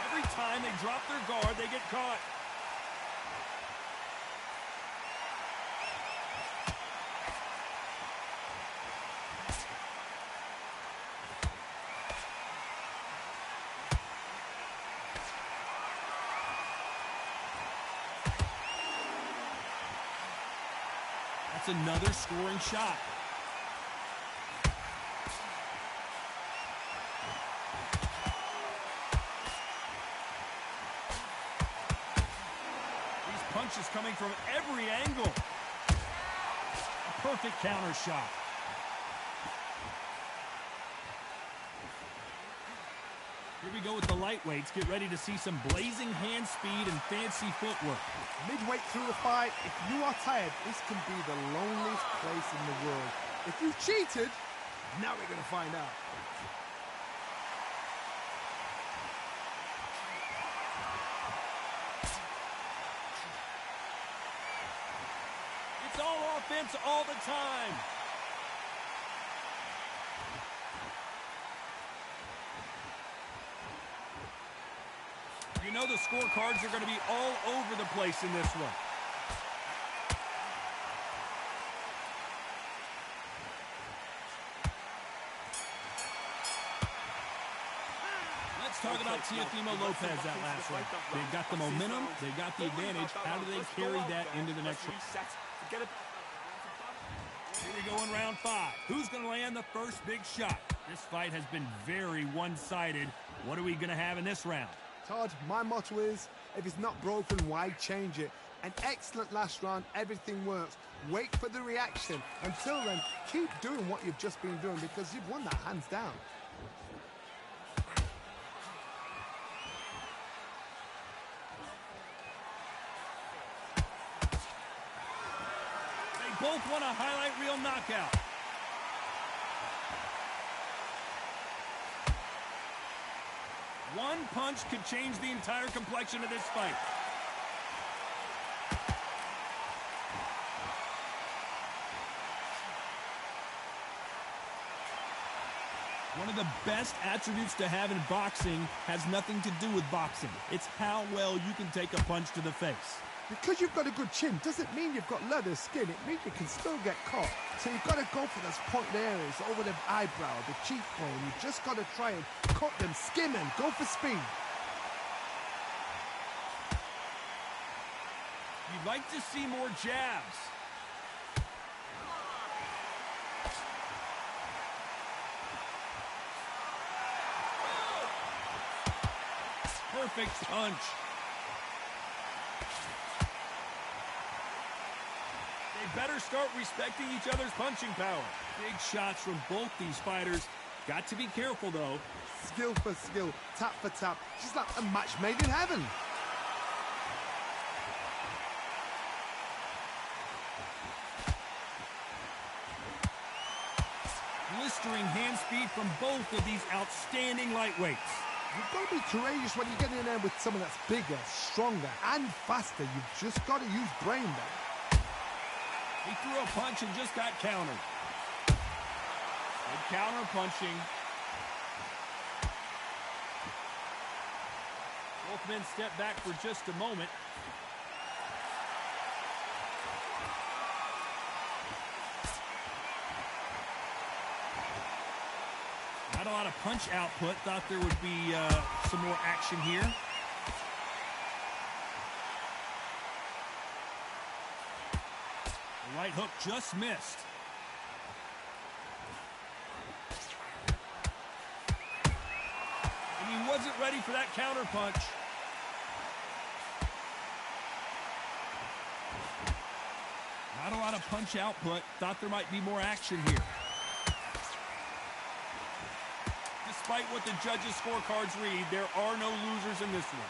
Every time they drop their guard, they get caught. That's another scoring shot. These punches coming from every angle. A perfect counter shot. Here we go with the lightweights. Get ready to see some blazing hand speed and fancy footwork. Midway through the fight, if you are tired, this can be the loneliest place in the world. If you cheated, now we're going to find out. It's all offense all the time. You know the scorecards are going to be all over the place in this one. Let's talk about Teofimo Lopez that last round. They've got the momentum, they've got the advantage. How do they carry that into the next round? Here we go in round 5. Who's going to land the first big shot? This fight has been very one-sided. What are we going to have in this round? Todd, my motto is, if it's not broken, why change it? An excellent last round, everything works. Wait for the reaction. Until then, keep doing what you've just been doing because you've won that hands down. They both want a highlight reel knockout. One punch could change the entire complexion of this fight. One of the best attributes to have in boxing has nothing to do with boxing. It's how well you can take a punch to the face. Because you've got a good chin doesn't mean you've got leather skin. It means you can still get caught. So you've got to go for those pointed areas over the eyebrow, the cheekbone. You've just got to try and cut them, skim them, go for speed. You'd like to see more jabs. Perfect punch. They better start respecting each other's punching power. Big shots from both these fighters. Got to be careful, though. Skill for skill, tap for tap. Just like a match made in heaven. Blistering hand speed from both of these outstanding lightweights. You've got to be courageous when you get in there with someone that's bigger, stronger, and faster. You've just got to use brain there. He threw a punch and just got countered. Good counter punching. Both men step back for just a moment. Not a lot of punch output. Thought there would be some more action here. The right hook just missed. And he wasn't ready for that counter punch. Not a lot of punch output. Thought there might be more action here. Despite what the judges' scorecards read, there are no losers in this one.